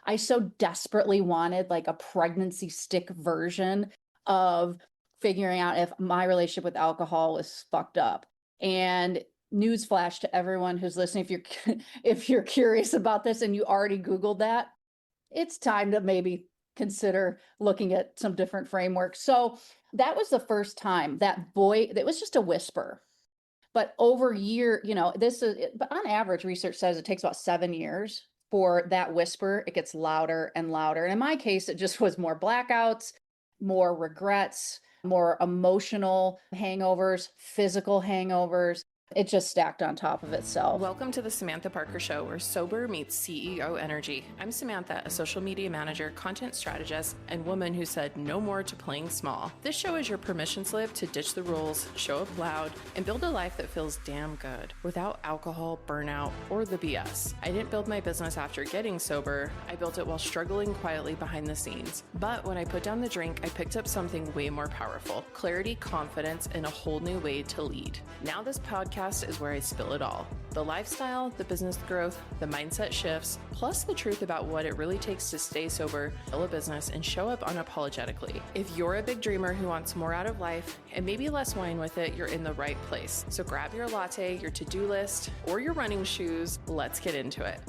I so desperately wanted like a pregnancy stick version of figuring out if my relationship with alcohol was fucked up. And newsflash to everyone who's listening, if you're if you're curious about this and you already Googled that, it's time to maybe consider looking at some different frameworks. So that was the first time that boy, that was just a whisper. But over year, this is, but on average, research says it takes about 7 years for that whisper. It gets louder and louder. And in my case, it just was more blackouts, more regrets, more emotional hangovers, physical hangovers. It just stacked on top of itself. Welcome to the Samantha Parker Show, where sober meets CEO energy. I'm Samantha, a social media manager, content strategist, and woman who said no more to playing small. This show is your permission slip to ditch the rules, show up loud, and build a life that feels damn good without alcohol, burnout, or the BS. I didn't build my business after getting sober. I built it while struggling quietly behind the scenes. But when I put down the drink, I picked up something way more powerful: clarity, confidence, and a whole new way to lead. Now this podcast is where I spill it all. The lifestyle, the business growth, the mindset shifts, plus the truth about what it really takes to stay sober, build a business, and show up unapologetically. If you're a big dreamer who wants more out of life and maybe less wine with it, you're in the right place. So grab your latte, your to-do list, or your running shoes. Let's get into it.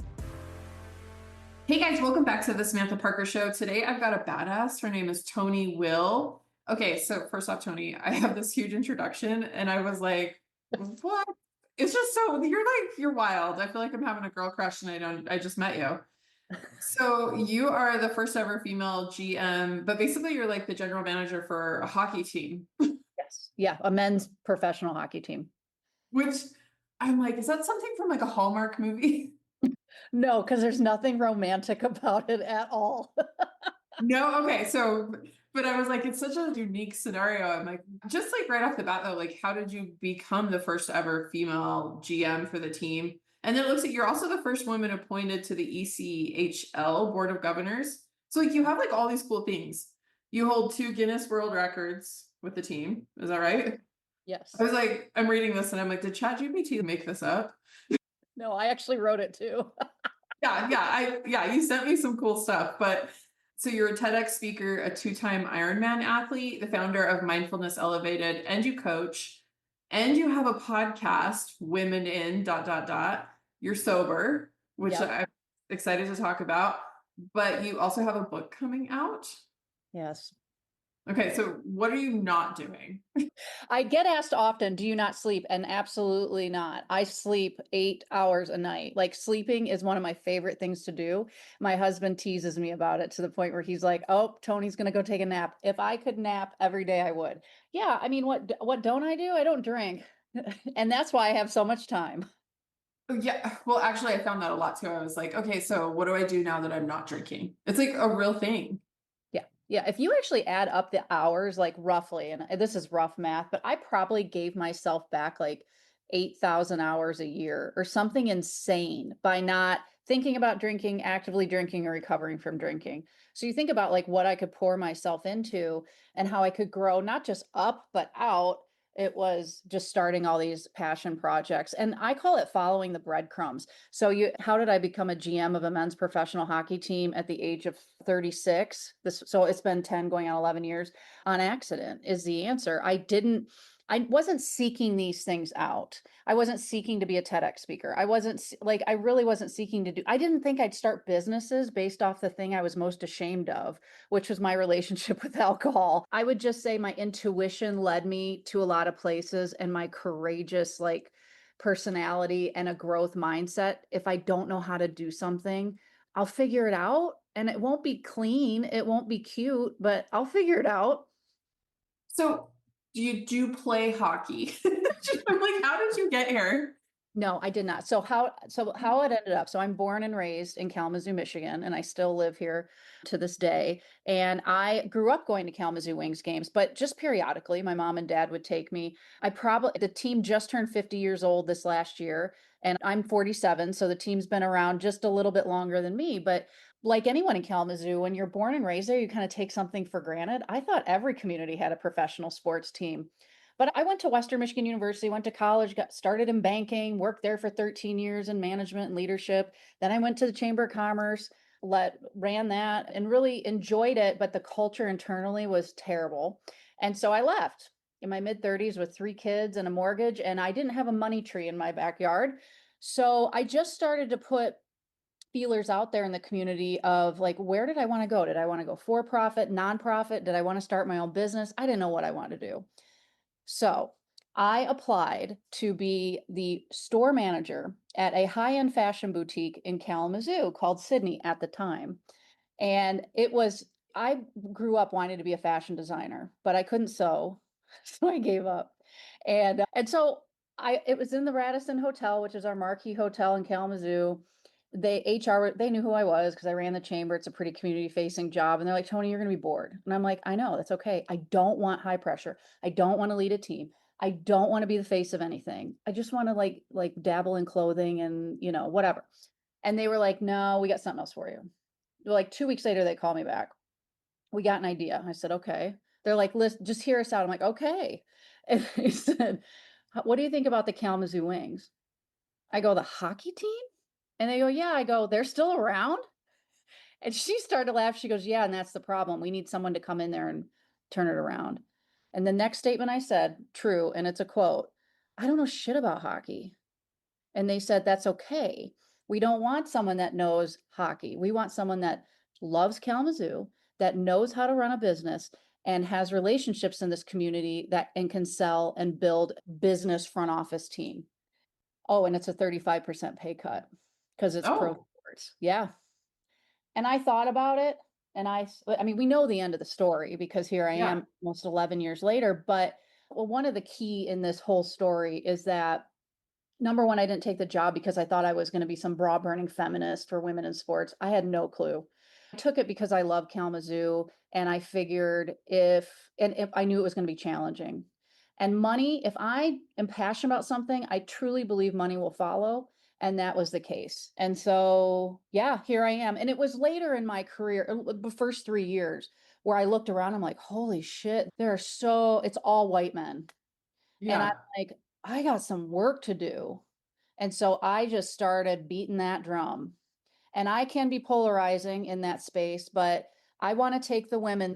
Hey guys, welcome back to the Samantha Parker Show. Today I've got a badass. Her name is Toni Will. Okay, so first off, Toni, I have this huge introduction and I was like, what? It's just so you're wild. I feel like I'm having a girl crush and I just met you. So you are the first ever female GM, but basically you're like the general manager for a hockey team. Yes. Yeah. A men's professional hockey team. Which I'm like, is that something from like a Hallmark movie? No, because there's nothing romantic about it at all. No, okay. So, but I was like, it's such a unique scenario. I'm like, just like right off the bat though, like how did you become the first ever female GM for the team? And then it looks like you're also the first woman appointed to the ECHL Board of Governors. So like you have like all these cool things. You hold 2 Guinness World Records with the team. Is that right? Yes. I was like, I'm reading this and I'm like, did ChatGPT make this up? No, I actually wrote it too. Yeah, you sent me some cool stuff. But so you're a TEDx speaker, a 2-time Ironman athlete, the founder of Mindfulness Elevated, and you coach, and you have a podcast, Women in ... You're sober, which Yep. I'm excited to talk about, but you also have a book coming out. Yes. Okay, so what are you not doing? I get asked often, do you not sleep? And absolutely not. I sleep 8 hours a night. Like sleeping is one of my favorite things to do. My husband teases me about it to the point where he's like, "Oh, Tony's going to go take a nap." If I could nap every day, I would. Yeah, I mean, what don't I do? I don't drink. And that's why I have so much time. Yeah, well, actually, I found that a lot too. I was like, okay, so what do I do now that I'm not drinking? It's like a real thing. Yeah. Yeah. If you actually add up the hours, like roughly, and this is rough math, but I probably gave myself back like 8,000 hours a year or something insane by not thinking about drinking, actively drinking, or recovering from drinking. So you think about like what I could pour myself into and how I could grow not just up, but out. It was just starting all these passion projects. And I call it following the breadcrumbs. So how did I become a GM of a men's professional hockey team at the age of 36? So it's been 10 going on 11 years. On accident is the answer. I wasn't seeking these things out. I wasn't seeking to be a TEDx speaker. I really wasn't seeking to I didn't think I'd start businesses based off the thing I was most ashamed of, which was my relationship with alcohol. I would just say my intuition led me to a lot of places, and my courageous, like, personality and a growth mindset. If I don't know how to do something, I'll figure it out, and it won't be clean. It won't be cute, but I'll figure it out. So you do play hockey. I'm like, how did you get here? No, I did not. So how it ended up. So I'm born and raised in Kalamazoo, Michigan, and I still live here to this day. And I grew up going to Kalamazoo Wings games, but just periodically, my mom and dad would take me. The team just turned 50 years old this last year, and I'm 47, so the team's been around just a little bit longer than me. But like anyone in Kalamazoo, when you're born and raised there, you kind of take something for granted. I thought every community had a professional sports team. But I went to Western Michigan University, went to college, got started in banking, worked there for 13 years in management and leadership. Then I went to the Chamber of Commerce. ran that and really enjoyed it, but the culture internally was terrible. And so I left in my mid-30s with 3 kids and a mortgage, and I didn't have a money tree in my backyard. So I just started to put feelers out there in the community of like, where did I want to go? Did I want to go for profit, nonprofit? Did I want to start my own business? I didn't know what I wanted to do. So I applied to be the store manager at a high-end fashion boutique in Kalamazoo called Sydney at the time. And I grew up wanting to be a fashion designer, but I couldn't sew. So I gave up. And so it was in the Radisson Hotel, which is our marquee hotel in Kalamazoo. They knew who I was because I ran the chamber. It's a pretty community facing job. And they're like, Toni, you're going to be bored. And I'm like, I know, that's okay. I don't want high pressure. I don't want to lead a team. I don't want to be the face of anything. I just want to like dabble in clothing and, whatever. And they were like, no, we got something else for you. Like 2 weeks later, they call me back. We got an idea. I said, okay. They're like, listen, just hear us out. I'm like, okay. And they said, what do you think about the Kalamazoo Wings? I go, the hockey team? And they go, yeah. I go, they're still around? And she started to laugh. She goes, yeah, and that's the problem. We need someone to come in there and turn it around. And the next statement I said, true, and it's a quote, I don't know shit about hockey. And they said, that's okay. We don't want someone that knows hockey. We want someone that loves Kalamazoo, that knows how to run a business and has relationships in this community that and can sell and build business front office team. Oh, and it's a 35% pay cut because it's pro Oh, sports. Yeah. And I thought about it and I mean, we know the end of the story because here I yeah. am almost 11 years later. But well, one of the key in this whole story is that number one, I didn't take the job because I thought I was going to be some bra burning feminist for women in sports. I had no clue. I took it because I love Kalamazoo and I figured if I knew it was going to be challenging. And money, if I am passionate about something, I truly believe money will follow. And that was the case. And so, yeah, here I am. And it was later in my career, the first 3 years, where I looked around, I'm like, holy shit, it's all white men. And I'm Yeah. like, I got some work to do. And so I just started beating that drum. And I can be polarizing in that space, but I want to take the women,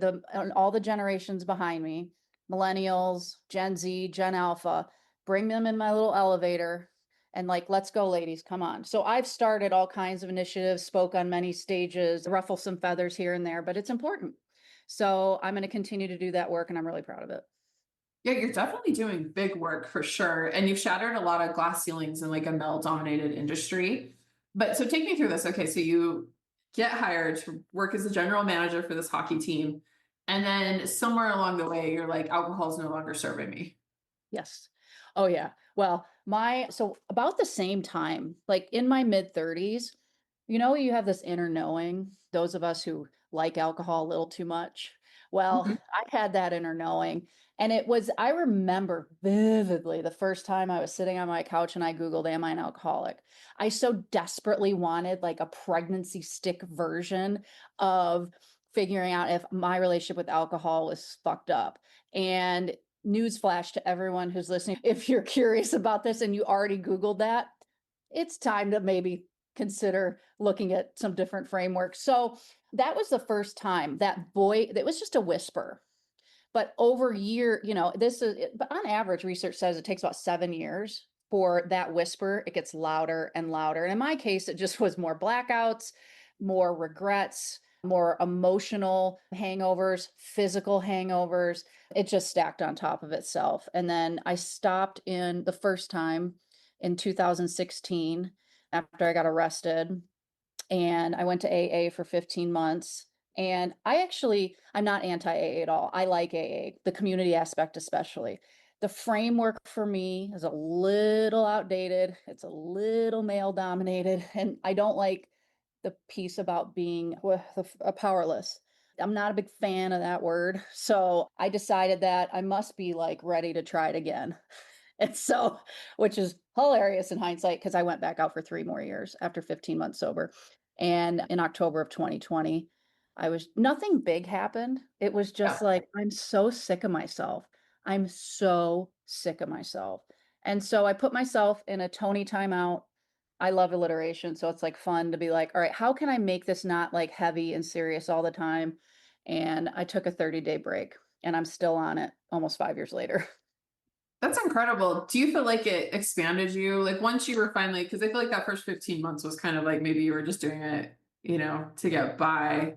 all the generations behind me, millennials, Gen Z, Gen Alpha, bring them in my little elevator and like, let's go, ladies, come on. So I've started all kinds of initiatives, spoke on many stages, ruffle some feathers here and there, but it's important. So I'm going to continue to do that work and I'm really proud of it. Yeah, you're definitely doing big work for sure. And you've shattered a lot of glass ceilings in like a male dominated industry. But so take me through this. Okay, so you get hired to work as a general manager for this hockey team. And then somewhere along the way, you're like, alcohol is no longer serving me. Yes. Oh yeah. Well, so about the same time, like in my mid 30s, you have this inner knowing, those of us who like alcohol a little too much. Well, Mhm. I had that inner knowing. And I remember vividly the first time I was sitting on my couch and I Googled, am I an alcoholic? I so desperately wanted like a pregnancy stick version of figuring out if my relationship with alcohol was fucked up. And newsflash to everyone who's listening. If you're curious about this and you already Googled that, it's time to maybe consider looking at some different frameworks. So that was the first time that voice, it was just a whisper. But over year, but on average, research says it takes about 7 years for that whisper. It gets louder and louder. And in my case, it just was more blackouts, more regrets, more emotional hangovers, physical hangovers. It just stacked on top of itself. And then I stopped in the first time in 2016 after I got arrested and I went to AA for 15 months. And I'm not anti AA at all. I like AA, the community aspect especially. The framework for me is a little outdated. It's a little male dominated. And I don't like the piece about being powerless. I'm not a big fan of that word. So I decided that I must be like ready to try it again. And so, which is hilarious in hindsight, because I went back out for 3 more years after 15 months sober. And in October of 2020, nothing big happened. It was just Yeah. like, I'm so sick of myself. I'm so sick of myself. And so I put myself in a Tony timeout. I love alliteration, so it's like fun to be like, all right, how can I make this not like heavy and serious all the time? And I took a 30-day break and I'm still on it almost 5 years later. That's incredible. Do you feel like it expanded you? Like once you were finally, because I feel like that first 15 months was kind of like maybe you were just doing it, to get by.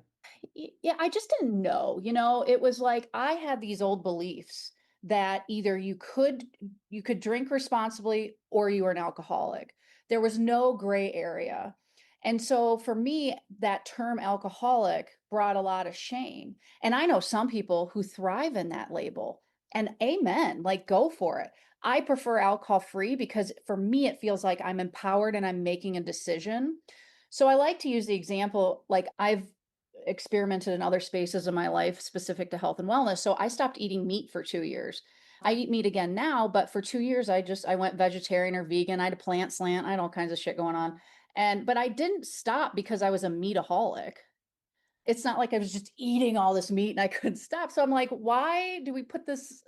Yeah, I just didn't know, it was like I had these old beliefs that either you could drink responsibly or you were an alcoholic. There was no gray area. And so for me, that term alcoholic brought a lot of shame. And I know some people who thrive in that label. And amen, like go for it. I prefer alcohol free because for me, it feels like I'm empowered and I'm making a decision. So I like to use the example like I've experimented in other spaces of my life specific to health and wellness. So I stopped eating meat for 2 years. I eat meat again now, but for 2 years I went vegetarian or vegan. I had a plant slant. I had all kinds of shit going on. But I didn't stop because I was a meataholic. It's not like I was just eating all this meat and I couldn't stop. So I'm like, why do we put this?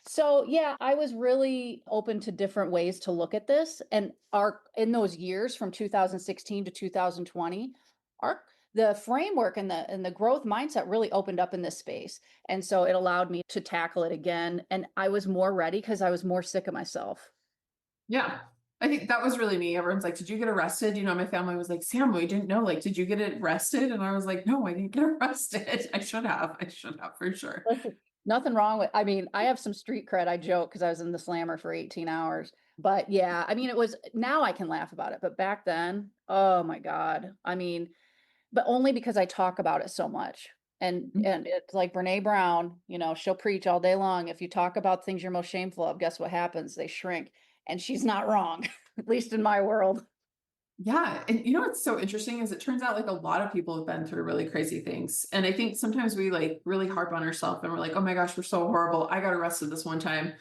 So yeah, I was really open to different ways to look at this. And our in those years from 2016 to 2020, our the framework and the growth mindset really opened up in this space. And so it allowed me to tackle it again. And I was more ready because I was more sick of myself. Yeah. I think that was really me. Everyone's like, did you get arrested? My family was like, Sam, we didn't know. Like, did you get arrested? And I was like, no, I didn't get arrested. I should have. I should have for sure. Listen, nothing wrong with, I mean, I have some street cred. I joke because I was in the slammer for 18 hours. But yeah, I mean, it was now I can laugh about it. But back then, oh my God. I mean, but only because I talk about it so much. And it's like Brene Brown, she'll preach all day long. If you talk about things you're most shameful of, guess what happens? They shrink. And she's not wrong, at least in my world. Yeah. And what's so interesting is it turns out like a lot of people have been through really crazy things. And I think sometimes we like really harp on ourselves and we're like, oh my gosh, we're so horrible. I got arrested this one time,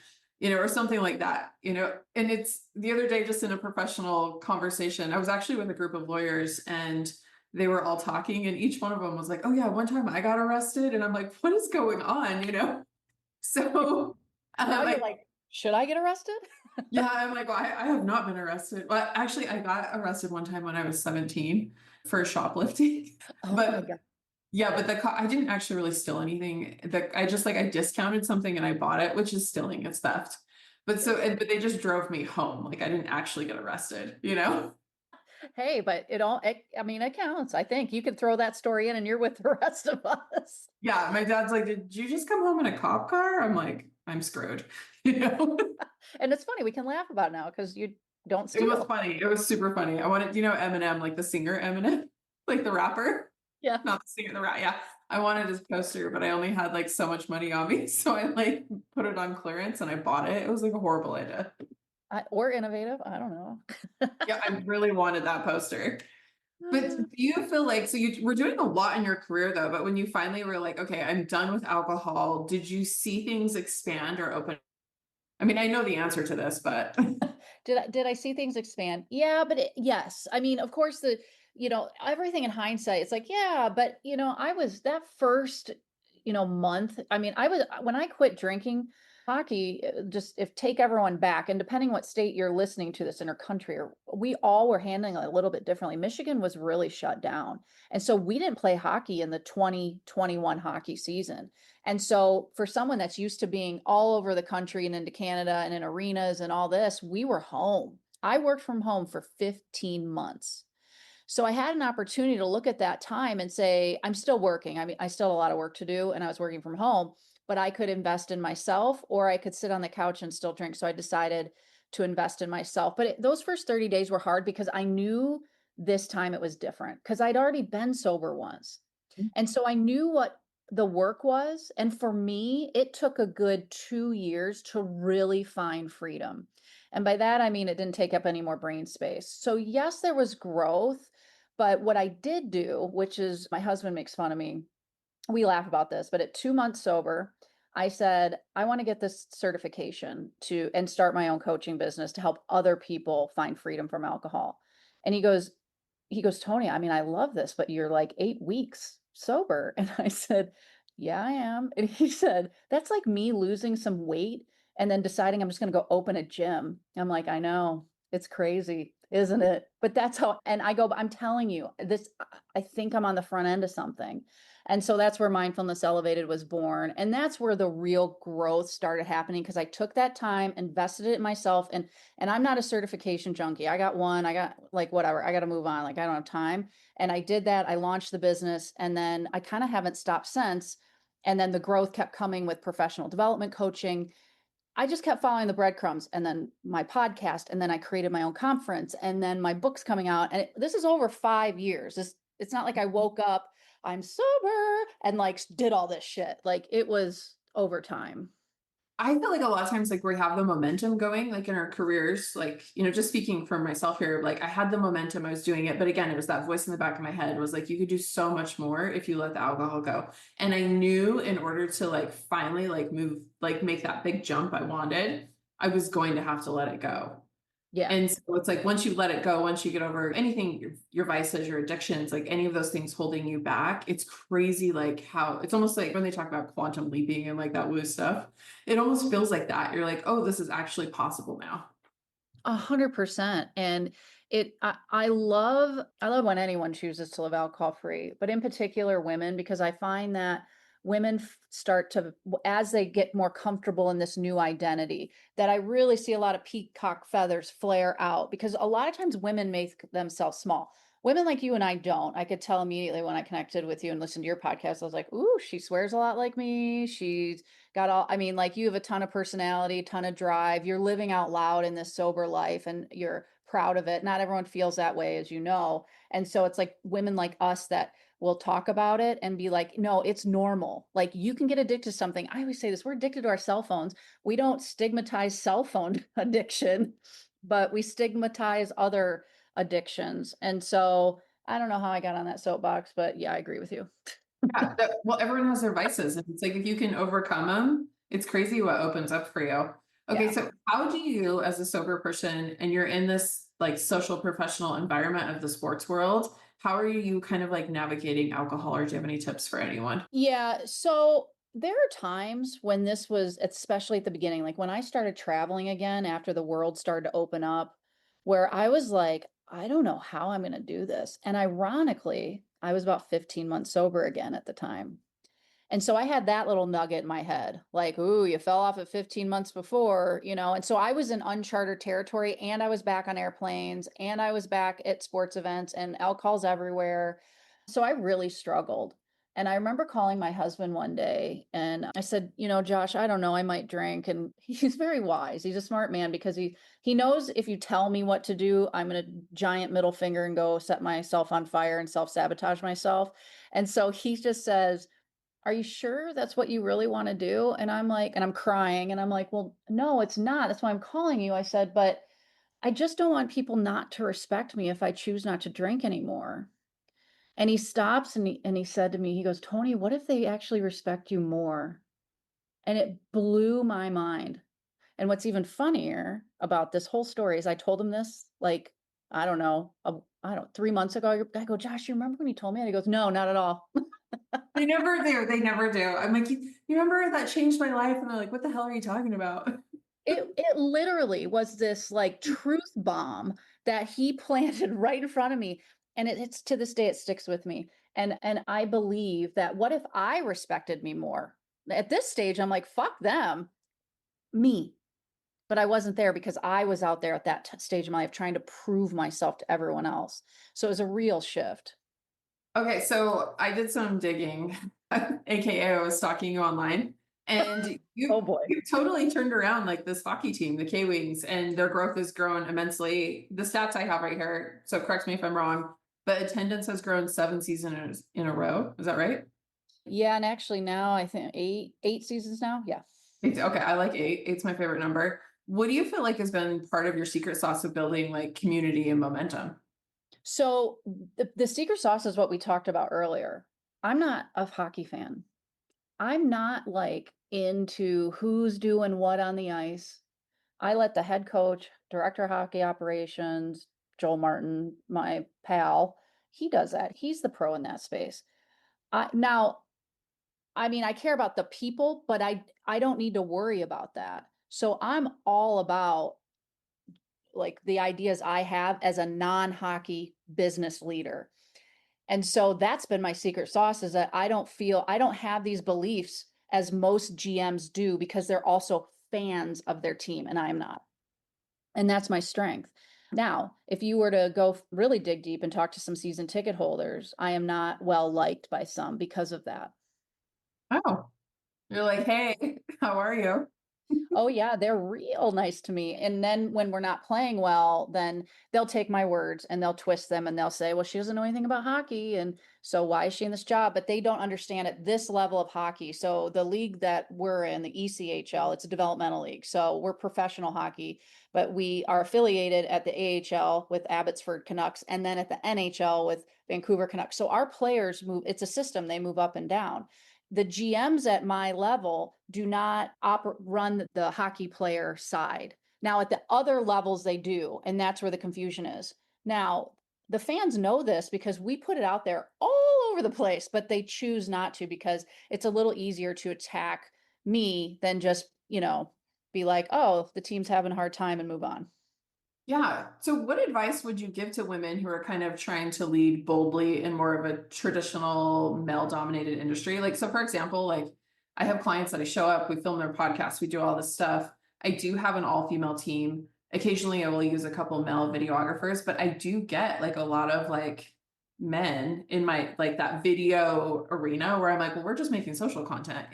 or something like that, and it's the other day, just in a professional conversation, I was actually with a group of lawyers and they were all talking and each one of them was like, oh yeah, one time I got arrested. And I'm like, what is going on? So, Now you're I like, should I get arrested? yeah, I'm like, well, I have not been arrested. Well, actually, I got arrested one time when I was 17 for shoplifting. Oh my But God. yeah, but I didn't actually really steal anything. I just I discounted something and I bought it, which is stealing, it's theft. But they just drove me home. Like I didn't actually get arrested. Hey, but I mean, it counts. I think you could throw that story in and you're with the rest of us. Yeah, my dad's like, did you just come home in a cop car? I'm like, I'm screwed. You know? And it's funny, we can laugh about it now because you don't It was steal. funny. It was super funny. I wanted, Eminem, like the singer Eminem, like the rapper. Yeah. Not the singer, the rat. Yeah. I wanted his poster, but I only had like so much money on me. So I like put it on clearance and I bought it. It was like a horrible idea. Or innovative. I don't know. Yeah, I really wanted that poster. But do you feel like, so you were doing a lot in your career though, but when you finally were like, okay, I'm done with alcohol, did you see things expand or open? I mean, I know the answer to this, but Did I see things expand? Yeah, but yes. I mean, of course, everything in hindsight, it's like, yeah, but I was that first, month. I mean, I was when I quit drinking hockey, just if take everyone back, and depending what state you're listening to this in our country, or we all were handling it a little bit differently. Michigan was really shut down. And so we didn't play hockey in the 2021 hockey season. And so for someone that's used to being all over the country and into Canada and in arenas and all this, we were home. I worked from home for 15 months. So I had an opportunity to look at that time and say, I'm still working. I mean, I still have a lot of work to do and I was working from home, but I could invest in myself or I could sit on the couch and still drink. So I decided to invest in myself. But those first 30 days were hard because I knew this time it was different because I'd already been sober once. And so I knew what the work was. And for me, it took a good 2 years to really find freedom. And by that, I mean, it didn't take up any more brain space. So, yes, there was growth. But what I did do, which is my husband makes fun of me, we laugh about this, but at 2 months sober, I said, I want to get this certification and start my own coaching business to help other people find freedom from alcohol. And he goes, Toni, I mean, I love this, but you're like 8 weeks sober. And I said, yeah, I am. And he said, that's like me losing some weight and then deciding I'm just going to go open a gym. I'm like, I know, it's crazy. isn't it? But that's how, and I go, I'm telling you, this, I think I'm on the front end of something. And so that's where Mindfulness Elevated was born. And that's where the real growth started happening because I took that time, invested it in myself. And I'm not a certification junkie. I got one, I got like whatever, I got to move on. Like I don't have time. And I did that. I launched the business and then I kind of haven't stopped since. And then the growth kept coming with professional development coaching. I just kept following the breadcrumbs and then my podcast and then I created my own conference and then my book's coming out and this is over 5 years. It's not like I woke up, I'm sober and like did all this shit. Like it was over time. I feel like a lot of times, like we have the momentum going, like in our careers, like, just speaking for myself here, like I had the momentum, I was doing it. But again, it was that voice in the back of my head was like, you could do so much more if you let the alcohol go. And I knew in order to like finally like move, like make that big jump I wanted, I was going to have to let it go. Yeah. And so it's like once you let it go, once you get over anything, your vices, your addictions, like any of those things holding you back, it's crazy like how it's almost like when they talk about quantum leaping and like that woo stuff, it almost feels like that. You're like, oh, this is actually possible now. 100%. And I love when anyone chooses to live alcohol free, but in particular women, because I find that women start to, as they get more comfortable in this new identity, that I really see a lot of peacock feathers flare out because a lot of times women make themselves small. Women like you and I don't. I could tell immediately when I connected with you and listened to your podcast, I was like, ooh, she swears a lot like me. She's got all, I mean, like you have a ton of personality, ton of drive. You're living out loud in this sober life and you're proud of it. Not everyone feels that way, as you know. And so it's like women like us that will talk about it and be like, no, it's normal. Like you can get addicted to something. I always say this, we're addicted to our cell phones. We don't stigmatize cell phone addiction, but we stigmatize other addictions. And so I don't know how I got on that soapbox, but yeah, I agree with you. Yeah, well, everyone has their vices. And it's like if you can overcome them, it's crazy what opens up for you. Okay, Yeah. so how do you, as a sober person, and you're in this like social professional environment of the sports world, how are you kind of like navigating alcohol, or do you have any tips for anyone? Yeah. So there are times when this was, especially at the beginning, like when I started traveling again after the world started to open up, where I was like, I don't know how I'm going to do this. And ironically, I was about 15 months sober again at the time. And so I had that little nugget in my head, like, ooh, you fell off at 15 months before, you know. And so I was in uncharted territory and I was back on airplanes and I was back at sports events and alcohol's everywhere. So I really struggled. And I remember calling my husband one day and I said, you know, Josh, I don't know, I might drink. And he's very wise. He's a smart man because he knows if you tell me what to do, I'm going to giant middle finger and go set myself on fire and self-sabotage myself. And so he just says, are you sure that's what you really want to do? And I'm like, and I'm crying and I'm like, well, no, it's not. That's why I'm calling you. I said, but I just don't want people not to respect me if I choose not to drink anymore. And he stops and he said to me, he goes, Toni, what if they actually respect you more? And it blew my mind. And what's even funnier about this whole story is I told him this like, I don't know, I don't 3 months ago. I go, Josh, you remember when you told me? And he goes, no, not at all. They never do. They never do. I'm like, you remember that changed my life? And they're like, what the hell are you talking about? It literally was this like truth bomb that he planted right in front of me, and it's to this day it sticks with me. And I believe that what if I respected me more? At this stage, I'm like, fuck them, me. But I wasn't there because I was out there at that stage of my life trying to prove myself to everyone else. So it was a real shift. Okay, so I did some digging, aka I was stalking you online, and you Oh boy. you totally turned around like this hockey team, the K Wings, and their growth has grown immensely. The stats I have right here, so correct me if I'm wrong, but attendance has grown 7 seasons in a row. Is that right? Yeah, and actually now I think eight seasons now. Yeah. Okay, I like eight. Eight's my favorite number. What do you feel like has been part of your secret sauce of building like community and momentum? So the secret sauce is what we talked about earlier. I'm not a hockey fan. I'm not like into who's doing what on the ice. I let the head coach, director of hockey operations, Joel Martin, my pal, he does that. He's the pro in that space. Now, I mean, I care about the people, but I don't need to worry about that. So I'm all about like the ideas I have as a non-hockey business leader. And so that's been my secret sauce is that I don't have these beliefs as most GMs do because they're also fans of their team and I am not. And that's my strength. Now, if you were to go really dig deep and talk to some season ticket holders, I am not well liked by some because of that. Oh, you're like, hey, how are you? Oh yeah, they're real nice to me. And then when we're not playing well, then they'll take my words and they'll twist them and they'll say, well, she doesn't know anything about hockey. And so why is she in this job? But they don't understand at this level of hockey. So the league that we're in, the ECHL, it's a developmental league. So we're professional hockey, but we are affiliated at the AHL with Abbotsford Canucks and then at the NHL with Vancouver Canucks. So our players move, it's a system, they move up and down. The GMs at my level do not run the hockey player side. Now, at the other levels, they do. And that's where the confusion is. Now, the fans know this because we put it out there all over the place, but they choose not to because it's a little easier to attack me than just, be like, oh, the team's having a hard time and move on. Yeah. So, what advice would you give to women who are kind of trying to lead boldly in more of a traditional male dominated industry? Like, so for example, like I have clients that I show up, we film their podcasts, we do all this stuff. I do have an all female team. Occasionally, I will use a couple male videographers, but I do get like a lot of like men in my like that video arena where I'm like, well, we're just making social content,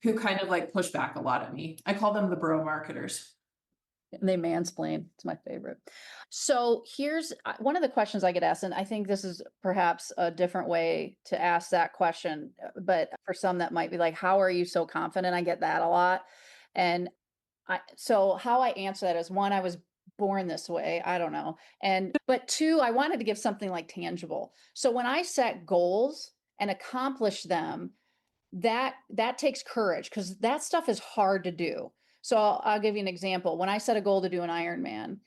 who kind of like push back a lot at me. I call them the bro marketers. And they mansplain. It's my favorite. So here's one of the questions I get asked, and I think this is perhaps a different way to ask that question. But for some, that might be like, "How are you so confident?" I get that a lot, and so how I answer that is one, I was born this way. I don't know, and but two, I wanted to give something like tangible. So when I set goals and accomplish them, that takes courage because that stuff is hard to do. So I'll give you an example. When I set a goal to do an Ironman,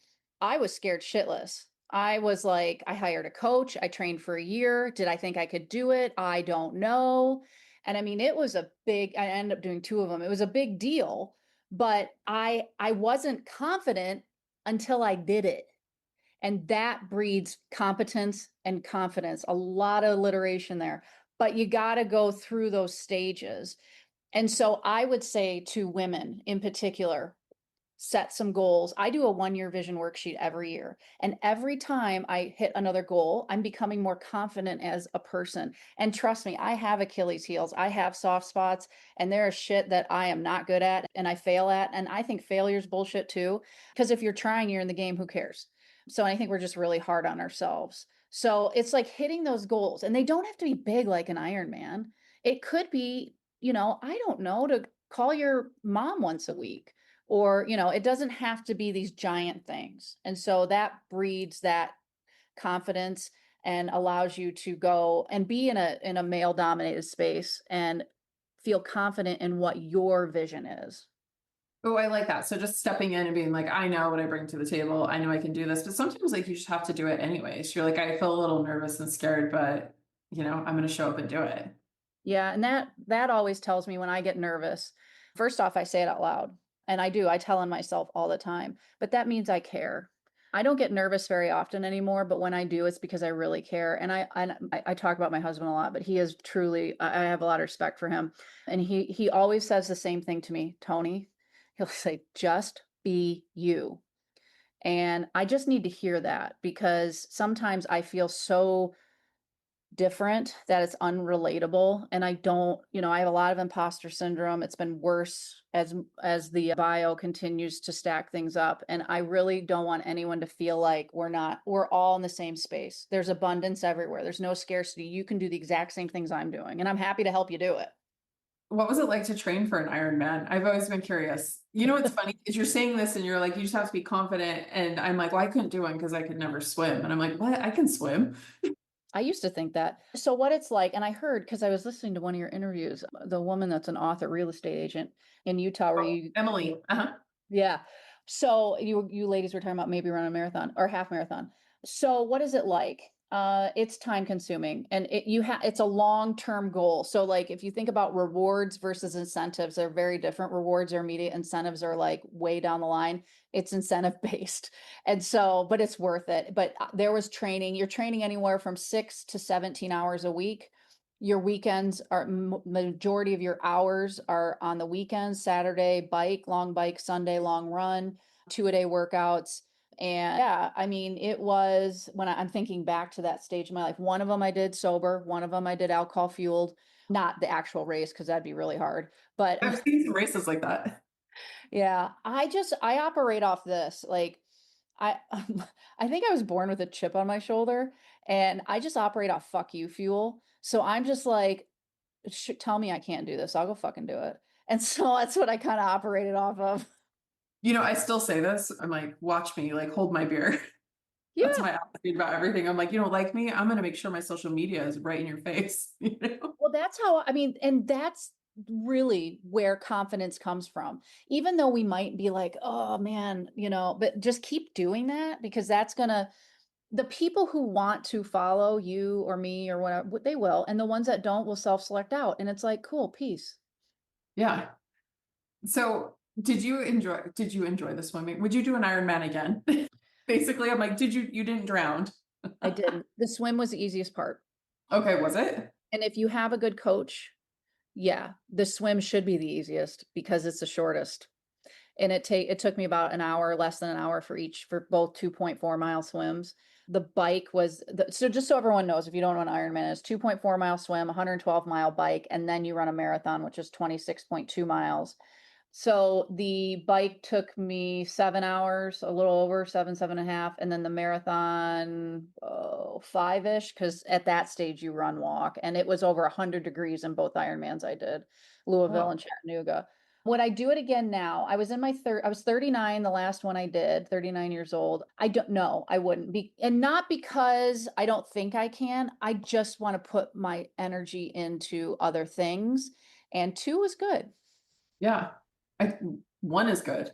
I was scared shitless. I was like, I hired a coach. I trained for a year. Did I think I could do it? I don't know. And I mean, it was I ended up doing two of them. It was a big deal, but I wasn't confident until I did it. And that breeds competence and confidence. A lot of alliteration there, but you got to go through those stages. And so I would say to women in particular, set some goals. I do a 1 year vision worksheet every year. And every time I hit another goal, I'm becoming more confident as a person. And trust me, I have Achilles heels. I have soft spots and there is shit that I am not good at and I fail at. And I think failure is bullshit too. Because if you're trying, you're in the game, who cares? So I think we're just really hard on ourselves. So it's like hitting those goals and they don't have to be big like an Ironman. It could be, I don't know, to call your mom once a week or it doesn't have to be these giant things, and so that breeds that confidence and allows you to go and be in a male dominated space and feel confident in what your vision is. Oh, I like that. So just stepping in and being like, I know what I bring to the table. I know I can do this. But sometimes like you just have to do it anyways. You're like, I feel a little nervous and scared, but I'm going to show up and do it. Yeah, and that always tells me when I get nervous. First off, I say it out loud. And I do. I tell on myself all the time. But that means I care. I don't get nervous very often anymore, but when I do, it's because I really care. And I talk about my husband a lot, but he is truly, I have a lot of respect for him. And he always says the same thing to me, Toni. He'll say, just be you. And I just need to hear that because sometimes I feel so different that it's unrelatable and I don't, I have a lot of imposter syndrome. It's been worse as the bio continues to stack things up and I really don't want anyone to feel like we're all in the same space. There's abundance everywhere. There's no scarcity. You can do the exact same things I'm doing and I'm happy to help you do it. What was it like to train for an Ironman? I've always been curious. What's funny is you're saying this and you're like, you just have to be confident. And I'm like, well, I couldn't do one because I could never swim. And I'm like, what? I can swim. I used to think that. So what it's like, and I heard because I was listening to one of your interviews, the woman that's an author, real estate agent in Utah, where Oh, you, Emily. Uh-huh. yeah. So you ladies were talking about maybe run a marathon or half marathon. So what is it like? It's time consuming and it's a long-term goal. So like if you think about rewards versus incentives, they're very different. Rewards are immediate, incentives are like way down the line. It's incentive based. And so, but it's worth it. But there was training. You're training anywhere from 6 to 17 hours a week. Your weekends are majority of your hours are on the weekends, Saturday long bike, Sunday long run, 2-a-day workouts. And yeah, I mean, it was when I'm thinking back to that stage of my life. One of them I did sober, one of them I did alcohol fueled, not the actual race because that'd be really hard. But I've seen some races like that. yeah, I operate off this. Like I I think I was born with a chip on my shoulder and I just operate off fuck you fuel. So I'm just like, tell me I can't do this. I'll go fucking do it. And so that's what I kind of operated off of. I still say this. I'm like, watch me, like hold my beer. That's Yeah. my attitude about everything. I'm like, you don't like me? I'm going to make sure my social media is right in your face. Well, that's how I mean, and that's really where confidence comes from. Even though we might be like, oh man, but just keep doing that because that's gonna, the people who want to follow you or me or whatever, they will. And the ones that don't will self-select out. And it's like, cool, peace. Yeah. So did you enjoy the swimming? Would you do an Ironman again? Basically, I'm like, you didn't drown. I didn't. The swim was the easiest part. Okay, was it? And if you have a good coach, yeah, the swim should be the easiest because it's the shortest. And it took me about an hour, less than an hour for both 2.4 mile swims. The bike so just so everyone knows, if you don't know what an Ironman is, 2.4 mile swim, 112-mile bike, and then you run a marathon, which is 26.2 miles. So the bike took me 7 hours, a little over seven and a half, and then the marathon, 5-ish, because at that stage you run walk, and it was over 100 degrees in both Ironmans I did, Louisville Oh, and Chattanooga. Would I do it again now? I was 39, the last one I did, 39 years old. I don't know, I wouldn't be, and not because I don't think I can. I just want to put my energy into other things. And two was good. yeah. I, one is good.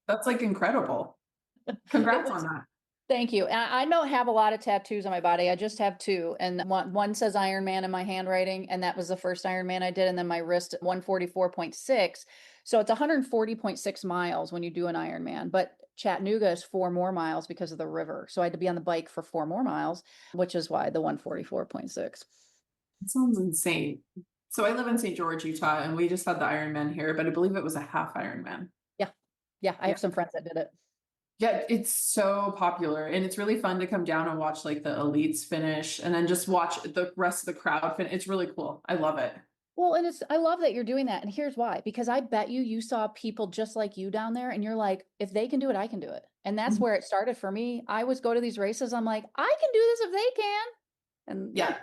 That's like incredible. It Congrats on was that. Thank you. And I don't have a lot of tattoos on my body. I just have two. And one says Iron Man in my handwriting, and that was the first Iron Man I did. And then my wrist 144.6. So it's 140.6 miles when you do an Iron Man. But Chattanooga is 4 more miles because of the river. So I had to be on the bike for 4 more miles, which is why the 144.6. It sounds insane. So I live in St. George, Utah, and we just had the Ironman here, but I believe it was a half Ironman. Yeah. Yeah. I Yeah. have some friends that did it. Yeah, it's so popular and it's really fun to come down and watch like the elites finish and then just watch the rest of the crowd finish. It's really cool. I love it. Well, and I love that you're doing that. And here's why, because I bet you saw people just like you down there and you're like, if they can do it, I can do it. And that's Mhm. where it started for me. I was go to these races. I'm like, I can do this if they can. And yeah, Yeah.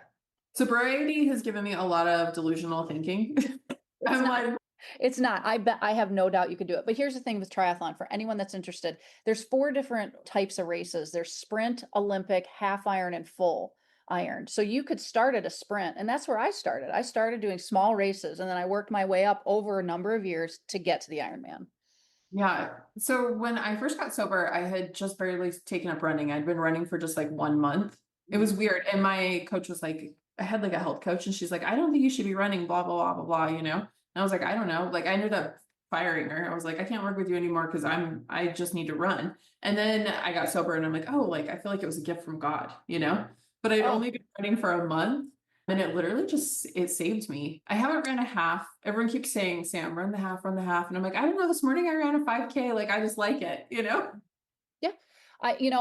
Sobriety has given me a lot of delusional thinking. it's I'm not, like, it's not. I bet I have no doubt you could do it. But here's the thing with triathlon for anyone that's interested, there's 4 different types of races. There's sprint, Olympic, half iron, and full iron. So you could start at a sprint. And that's where I started. I started doing small races and then I worked my way up over a number of years to get to the Ironman. yeah. So when I first got sober, I had just barely taken up running. I'd been running for just like 1 month. It was weird. And my coach was like, I had like a health coach and she's like, I don't think you should be running, blah, blah, blah, blah, blah. And I was like, I don't know. Like I ended up firing her. I was like, I can't work with you anymore because I just need to run. And then I got sober and I'm like, oh, like I feel like it was a gift from God. But I'd Oh, only been running for a month. And it literally it saved me. I haven't ran a half. Everyone keeps saying, Sam, run the half, run the half. And I'm like, I don't know. This morning I ran a 5K. Like, I just like it. yeah.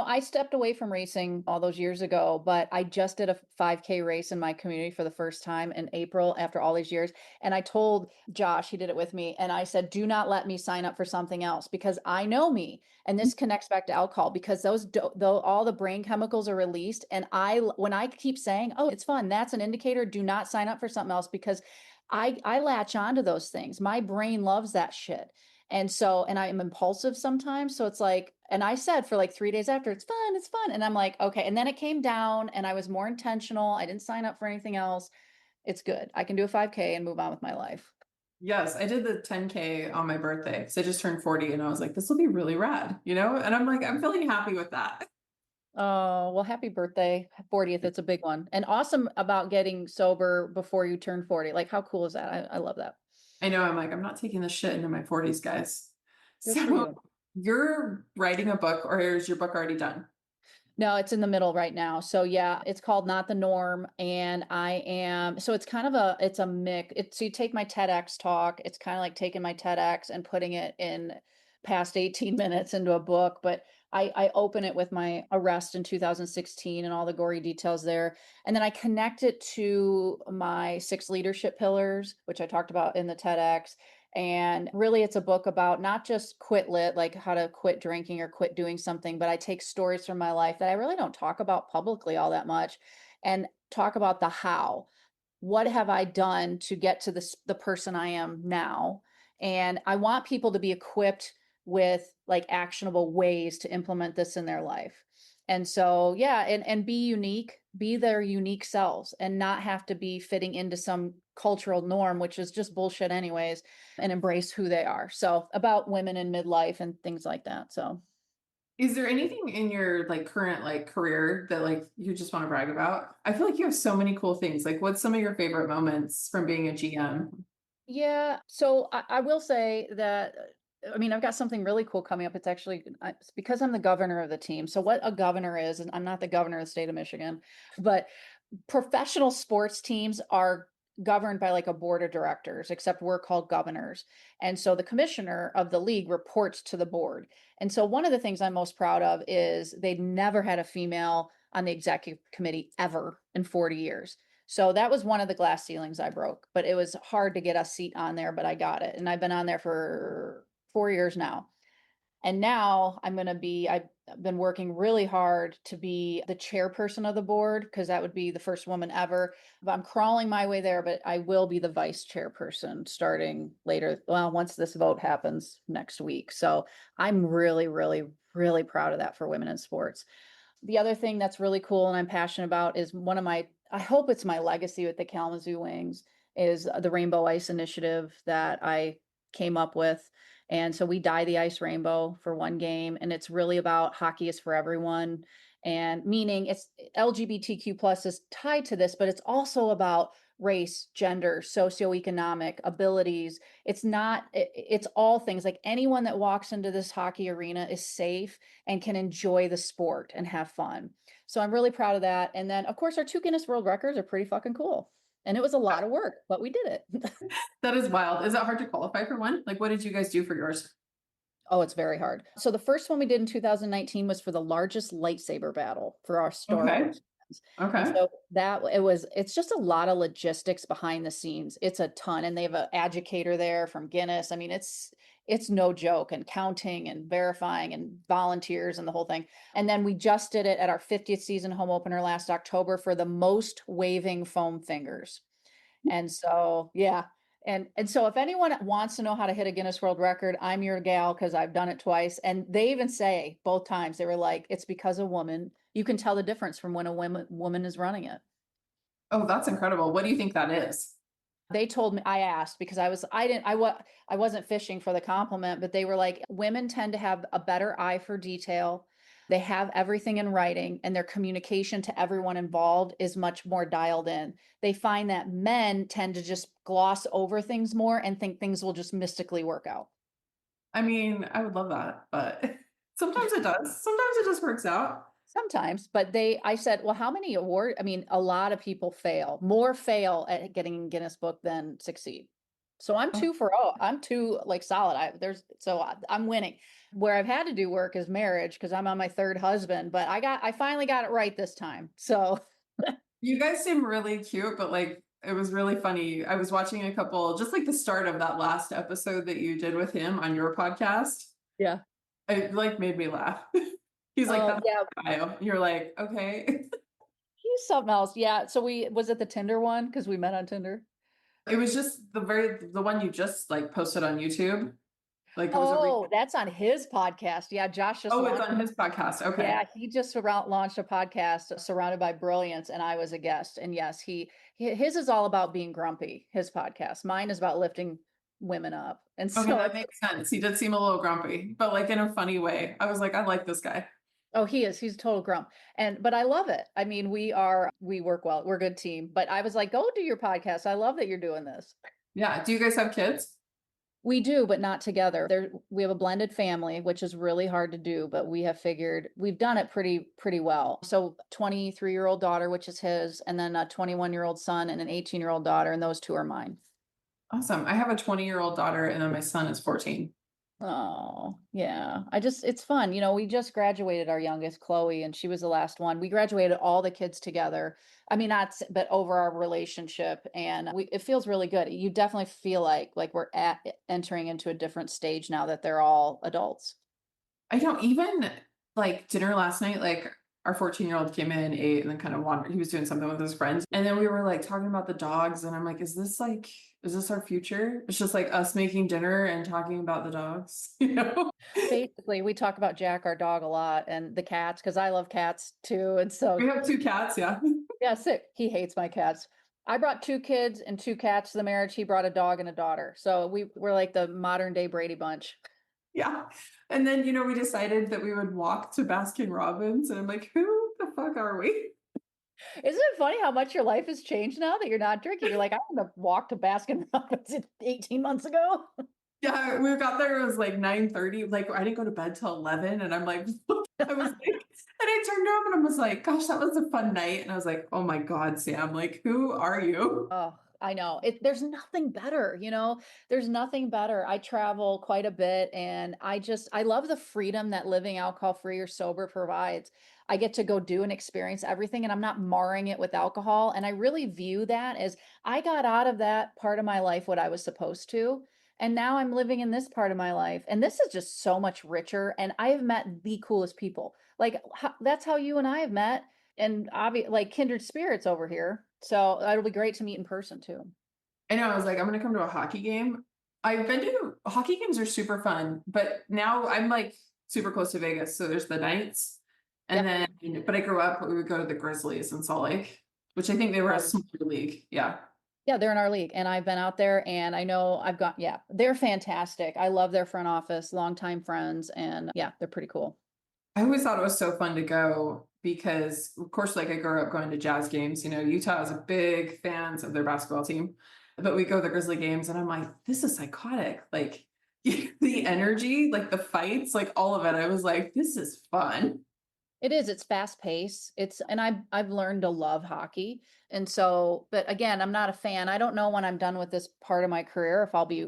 I stepped away from racing all those years ago, but I just did a 5K race in my community for the first time in April after all these years. And I told Josh, he did it with me, and I said, do not let me sign up for something else because I know me. And this connects back to alcohol because though all the brain chemicals are released. And when I keep saying, oh, it's fun, that's an indicator, do not sign up for something else because I latch onto those things. My brain loves that shit. And I'm impulsive sometimes. So it's like, and I said for like 3 days after, it's fun, it's fun. And I'm like, okay. And then it came down and I was more intentional. I didn't sign up for anything else. It's good. I can do a 5K and move on with my life. Yes, I did the 10K on my birthday. So I just turned 40 and I was like, this will be really rad. And I'm like, I'm feeling happy with that. Oh, well, happy birthday. 40th. It's a big one. And awesome about getting sober before you turn 40. Like, how cool is that? I love that. I know I'm like, I'm not taking this shit into my 40s, guys. Good for So you. you're writing a book, or is your book already done? No, it's in the middle right now. So yeah, it's called Not the Norm. And so it's kind of it's a mix. So you take my TEDx talk, it's kind of like taking my TEDx and putting it in past 18 minutes into a book. But I open it with my arrest in 2016 and all the gory details there. And then I connect it to my 6 leadership pillars, which I talked about in the TEDx. And really, it's a book about not just quit lit, like how to quit drinking or quit doing something, but I take stories from my life that I really don't talk about publicly all that much and talk about the how. What have I done to get to the person I am now? And I want people to be equipped with like actionable ways to implement this in their life. And so, yeah, and be unique, be their unique selves and not have to be fitting into some cultural norm, which is just bullshit anyways, and embrace who they are. So, about women in midlife and things like that. So, Is there anything in your like current like career that like you just want to brag about? I feel like you have so many cool things. Like what's some of your favorite moments from being a GM? yeah. So I will say that, I mean, I've got something really cool coming up. It's actually it's because I'm the governor of the team. So what a governor is, and I'm not the governor of the state of Michigan, but professional sports teams are governed by like a board of directors, except we're called governors. And so the commissioner of the league reports to the board. And so one of the things I'm most proud of is they'd never had a female on the executive committee ever in 40 years. So that was one of the glass ceilings I broke, but it was hard to get a seat on there, but I got it. And I've been on there for 4 years now. And now I've been working really hard to be the chairperson of the board because that would be the first woman ever. But I'm crawling my way there, but I will be the vice chairperson starting later. Well, once this vote happens next week. So I'm really, really, really proud of that for women in sports. The other thing that's really cool and I'm passionate about is I hope it's my legacy with the Kalamazoo Wings, is the Rainbow Ice Initiative that I came up with. And so we dye the ice rainbow for one game, and it's really about hockey is for everyone. And meaning it's LGBTQ plus is tied to this, but it's also about race, gender, socioeconomic abilities. It's all things. Like anyone that walks into this hockey arena is safe and can enjoy the sport and have fun. So I'm really proud of that. And then, of course, our 2 Guinness World Records are pretty fucking cool. And it was a lot of work, but we did it. That is wild. Is it hard to qualify for one? Like what did you guys do for yours? Oh, it's very hard. So the first one we did in 2019 was for the largest lightsaber battle for our Star Okay. Wars fans. And Okay. so it's just a lot of logistics behind the scenes. It's a ton. And they have an educator there from Guinness. I mean, it's no joke, and counting and verifying and volunteers and the whole thing. And then we just did it at our 50th season home opener last October for the most waving foam fingers. And so, yeah. And so if anyone wants to know how to hit a Guinness World Record, I'm your gal because I've done it twice. And they even say both times, they were like, it's because a woman, you can tell the difference from when a woman is running it. Oh, that's incredible. What do you think that is? They told me, I asked because I wasn't fishing for the compliment, but they were like, women tend to have a better eye for detail. They have everything in writing, and their communication to everyone involved is much more dialed in. They find that men tend to just gloss over things more and think things will just mystically work out. I mean, I would love that, but sometimes it does. Sometimes it just works out. Sometimes, but I said, well, how many I mean, a lot of people more fail at getting in Guinness Book than succeed. So I'm two like solid. I'm winning. Where I've had to do work is marriage because I'm on my third husband, but I finally got it right this time. So You guys seem really cute, but like it was really funny. I was watching a couple, just like the start of that last episode that you did with him on your podcast. yeah. It like made me laugh. He's like, Oh that's yeah, my bio. You're like, okay. he's something else. Yeah. So was it the Tinder one? Because we met on Tinder. It was just the one you just like posted on YouTube. Like it was a Oh, that's on his podcast. Yeah, Josh just oh, it's launched. on his podcast. Okay. Yeah, he just launched a podcast, Surrounded by Brilliance, and I was a guest. And yes, his is all about being grumpy, his podcast. Mine is about lifting women up. And Okay, so that makes sense. He did seem a little grumpy, but like in a funny way. I was like, I like this guy. Oh, he is. He's a total grump. But I love it. I mean, we work well. We're a good team. But I was like, go do your podcast. I love that you're doing this. Yeah. Do you guys have kids? We do, but not together. We have a blended family, which is really hard to do, but we've done it pretty well. So 23-year-old daughter, which is his, and then a 21-year-old son and an 18-year-old daughter, and those two are mine. Awesome. I have a 20-year-old daughter and then my son is 14. Oh, yeah. It's fun. We just graduated our youngest, Chloe, and she was the last one. We graduated all the kids together. I mean, not, but over our relationship, and it feels really good. You definitely feel like we're entering into a different stage now that they're all adults. I don't even like dinner last night. Like our 14-year-old came in, ate, and then kind of wandered. He was doing something with his friends. And then we were like talking about the dogs. And I'm like, is this our future? It's just like us making dinner and talking about the dogs, you know? Basically, we talk about Jack, our dog, a lot, and the cats, because I love cats too. And so, We have two cats. Yeah. yeah, he hates my cats. I brought two kids and two cats to the marriage. He brought a dog and a daughter. So we're like the modern day Brady Bunch. Yeah. And then, we decided that we would walk to Baskin Robbins. And I'm like, who the fuck are we? Isn't it funny how much your life has changed now that you're not drinking? You're like, I want to walk to Baskin Robbins 18 months ago. Yeah, we got there, it was like 9:30. Like I didn't go to bed till 11. And I'm like, I was like, and I turned around and I was like, gosh, that was a fun night. And I was like, oh my God, Sam, like, who are you? Oh, I know. There's nothing better, There's nothing better. I travel quite a bit and I love the freedom that living alcohol free or sober provides. I get to go do and experience everything and I'm not marring it with alcohol. And I really view that as I got out of that part of my life what I was supposed to. And now I'm living in this part of my life. And this is just so much richer. And I have met the coolest people. Like that's how you and I have met and like kindred spirits over here. So it'll be great to meet in person too. I know, I was like, I'm gonna come to a hockey game. I've been to hockey games are super fun, but now I'm like super close to Vegas. So there's the Knights. And Yep. then, but I grew up, we would go to the Grizzlies in Salt Lake, which I think they were a smaller league. Yeah. Yeah, they're in our league and I've been out there and I know yeah, they're fantastic. I love their front office, longtime friends, and yeah, they're pretty cool. I always thought it was so fun to go because, of course, like I grew up going to Jazz games. Utah is a big fans of their basketball team, but we go to the Grizzly games, and I'm like, this is psychotic. Like the energy, like the fights, like all of it. I was like, this is fun. It is, it's fast paced. And I've learned to love hockey. And so, but again, I'm not a fan. I don't know when I'm done with this part of my career if I'll be,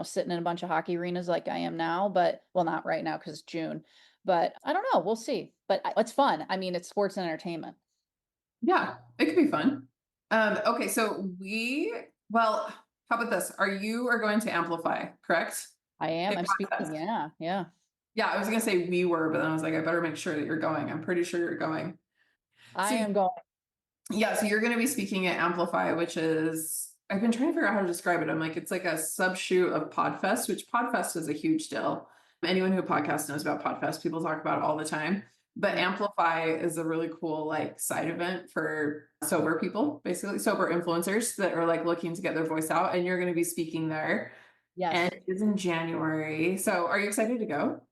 sitting in a bunch of hockey arenas like I am now, but well, not right now because it's June. But I don't know. We'll see. But it's fun. I mean, it's sports and entertainment. Yeah, it could be fun. Okay, so well, how about this? You are going to Amplify, correct? I am. A I'm speaking. podcast. Yeah. Yeah. Yeah, I was gonna say we were, but then I was like, I better make sure that you're going. I'm pretty sure you're going. I So am going. yeah, so you're gonna be speaking at Amplify, which is I've been trying to figure out how to describe it. I'm like, it's like a subshoot of Podfest, which Podfest is a huge deal. Anyone who podcasts knows about Podfest. People talk about it all the time. But Amplify is a really cool like side event for sober people, basically sober influencers that are like looking to get their voice out. And you're going to be speaking there. Yes. And it is in January. So are you excited to go?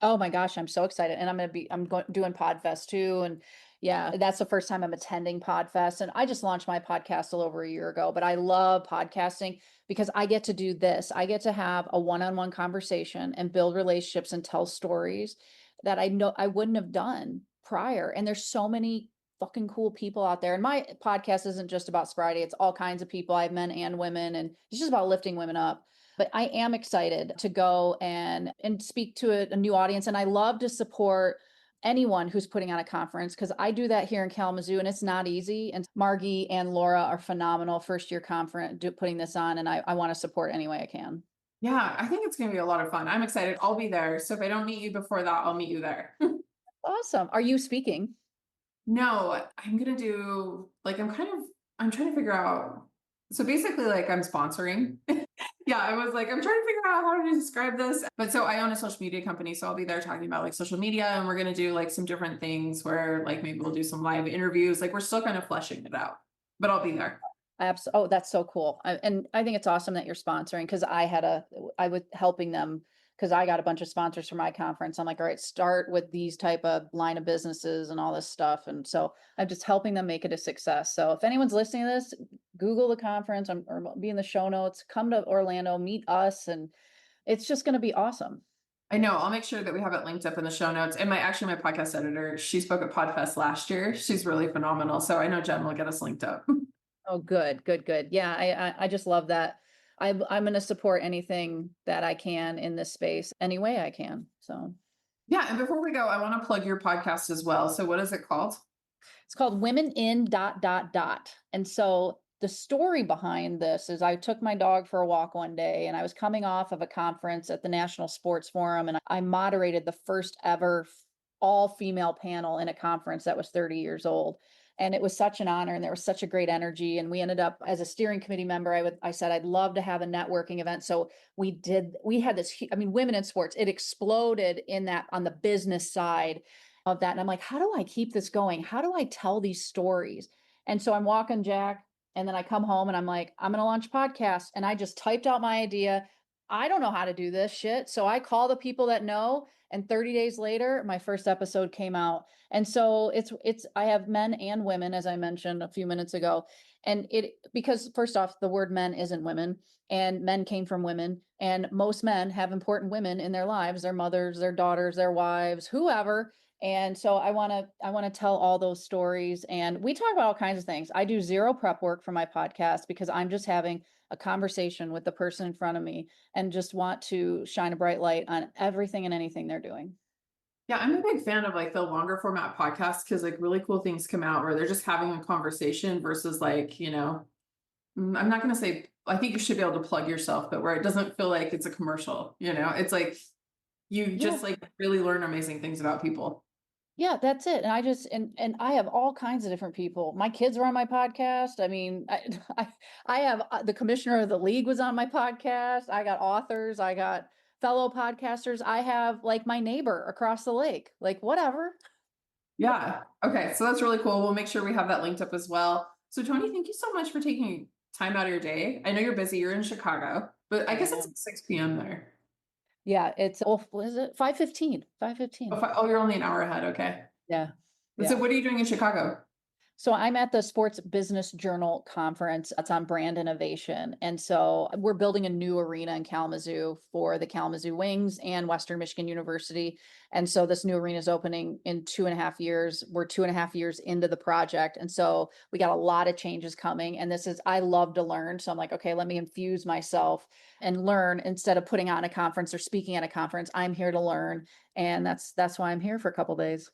Oh my gosh, I'm so excited. And I'm going doing Podfest too. And yeah, that's the first time I'm attending Podfest. And I just launched my podcast a little over a year ago, but I love podcasting because I get to do this. I get to have a one-on-one conversation and build relationships and tell stories that I know I wouldn't have done prior. And there's so many fucking cool people out there. And my podcast isn't just about sobriety, it's all kinds of people. I have men and women, and it's just about lifting women up. But I am excited to go and speak to a new audience. And I love to support anyone who's putting on a conference because I do that here in Kalamazoo and it's not easy. And Margie and Laura are phenomenal first year conference putting this on. And I want to support any way I can. Yeah, I think it's going to be a lot of fun. I'm excited. I'll be there. So if I don't meet you before that, I'll meet you there. Awesome. Are you speaking? No, I'm going to do like, I'm trying to figure out. So basically, like, I'm sponsoring. Yeah, I was like, I'm trying to figure out how to describe this. But so I own a social media company. So I'll be there talking about like social media and we're going to do like some different things where like maybe we'll do some live interviews. Like we're still kind of fleshing it out, but I'll be there. Oh, that's so cool. And I think it's awesome that you're sponsoring because I was helping them because I got a bunch of sponsors for my conference. I'm like, all right, start with these type of line of businesses and all this stuff. And so I'm just helping them make it a success. So if anyone's listening to this, Google the conference or be in the show notes, come to Orlando, meet us, and it's just going to be awesome. I know. I'll make sure that we have it linked up in the show notes. And my podcast editor, she spoke at Podfest last year. She's really phenomenal. So I know Jen will get us linked up. Oh, good, good, good. Yeah, I just love that. I'm going to support anything that I can in this space, any way I can. So Yeah. And before we go, I want to plug your podcast as well. So what is it called? it's called Women in ... And so the story behind this is I took my dog for a walk one day and I was coming off of a conference at the National Sports Forum and I moderated the first ever all female panel in a conference that was 30 years old. And it was such an honor and there was such a great energy. And we ended up as a steering committee member, I said, I'd love to have a networking event. So we had this, I mean, women in sports, it exploded in that on the business side of that. And I'm like, how do I keep this going? How do I tell these stories? And so I'm walking Jack and then I come home and I'm like, I'm going to launch a podcast. And I just typed out my idea. I don't know how to do this shit. So I call the people that know. And 30 days later, my first episode came out. And so I have men and women, as I mentioned a few minutes ago. And because first off, the word men isn't women and men came from women. And most men have important women in their lives, their mothers, their daughters, their wives, whoever. And so I want to tell all those stories and we talk about all kinds of things. I do zero prep work for my podcast because I'm just having a conversation with the person in front of me and just want to shine a bright light on everything and anything they're doing. Yeah, I'm a big fan of like the longer format podcasts because like really cool things come out where they're just having a conversation versus like, I'm not going to say, I think you should be able to plug yourself, but where it doesn't feel like it's a commercial, it's like you just like really learn amazing things about people. Yeah, that's it. And I just and I have all kinds of different people. My kids are on my podcast. I mean, I have the commissioner of the league was on my podcast. I got authors, I got fellow podcasters. I have like my neighbor across the lake. Like whatever. Yeah. Okay. So that's really cool. We'll make sure we have that linked up as well. So Toni, thank you so much for taking time out of your day. I know you're busy. You're in Chicago, but I guess it's 6 p.m. there. Yeah, it's is it 5:15? 5:15. Oh, you're only an hour ahead. Okay. Yeah. So what are you doing in Chicago? So I'm at the Sports Business Journal conference. It's on brand innovation. And so we're building a new arena in Kalamazoo for the Kalamazoo Wings and Western Michigan University. And so this new arena is opening in 2.5 years. We're 2.5 years into the project. And so we got a lot of changes coming. And I love to learn. So I'm like, okay, let me infuse myself and learn instead of putting on a conference or speaking at a conference. I'm here to learn. And that's why I'm here for a couple of days.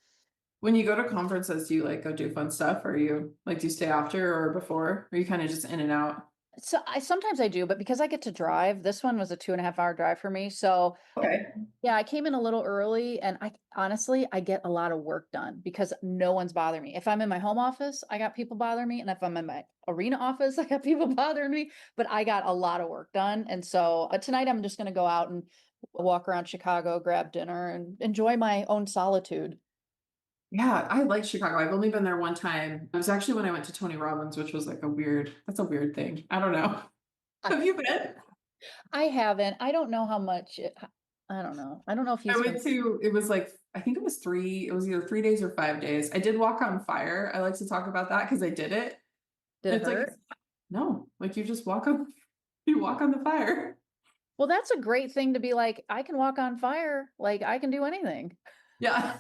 When you go to conferences, do you like go do fun stuff or do you stay after or before? Or are you kind of just in and out? So sometimes I do, but because I get to drive, this one was a 2.5 hour drive for me. So Okay. yeah, I came in a little early and I get a lot of work done because no one's bothering me. If I'm in my home office, I got people bothering me. And if I'm in my arena office, I got people bothering me, but I got a lot of work done. And so tonight I'm just going to go out and walk around Chicago, grab dinner and enjoy my own solitude. Yeah, I like Chicago. I've only been there one time. It was actually when I went to Tony Robbins, which was like that's a weird thing. I don't know. Have you been? I haven't. I don't know how much. I don't know. I don't know if I went to, it was like, I think it was either 3 days or 5 days. I did walk on fire. I like to talk about that because I did it. Did it It's hurt? like, no, like you just you walk on the fire. Well, that's a great thing to be like, I can walk on fire. Like I can do anything. Yeah.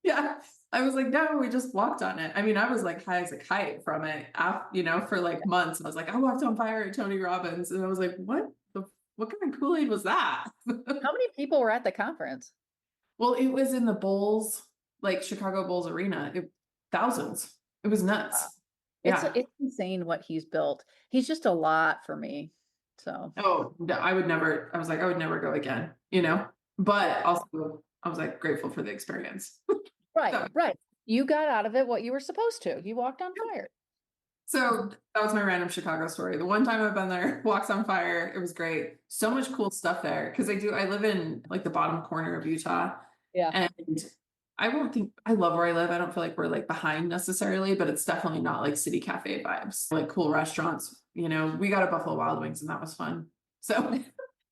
Yeah. I was like, no, we just walked on it. I mean, I was like high as a kite from it, for like months. I was like, I walked on fire at Tony Robbins. And I was like, what kind of Kool-Aid was that? How many people were at the conference? Well, it was in the Bulls, like Chicago Bulls Arena. Thousands. It was nuts. Yeah. It's insane what he's built. He's just a lot for me. So. Oh, no, I would never go again, but also I was like grateful for the experience. Right, right. You got out of it what you were supposed to. You walked on fire. So that was my random Chicago story. The one time I've been there, walks on fire. It was great. So much cool stuff there. Cause I live in like the bottom corner of Utah. Yeah. And I love where I live. I don't feel like we're like behind necessarily, but it's definitely not like city cafe vibes, like cool restaurants. We got a Buffalo Wild Wings and that was fun. So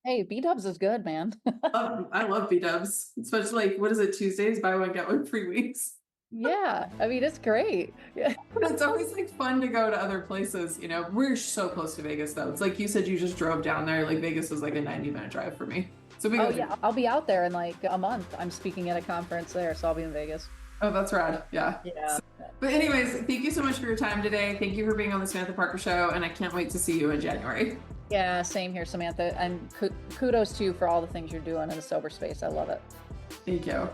Hey, B-dubs is good, man. I love B-dubs, especially like, what is it, Tuesdays, buy one, get one free weeks. Yeah, I mean, it's great. Yeah. But it's always like fun to go to other places, you know. We're so close to Vegas though. It's like you said, you just drove down there. Like Vegas is like a 90-minute drive for me. So we Oh go. yeah, I'll be out there in like a month. I'm speaking at a conference there, so I'll be in Vegas. Oh, that's rad. Yeah. Yeah. But anyways, thank you so much for your time today. Thank you for being on the Samantha Parker Show, and I can't wait to see you in January. Yeah, same here, Samantha. And kudos to you for all the things you're doing in the sober space. I love it. Thank you.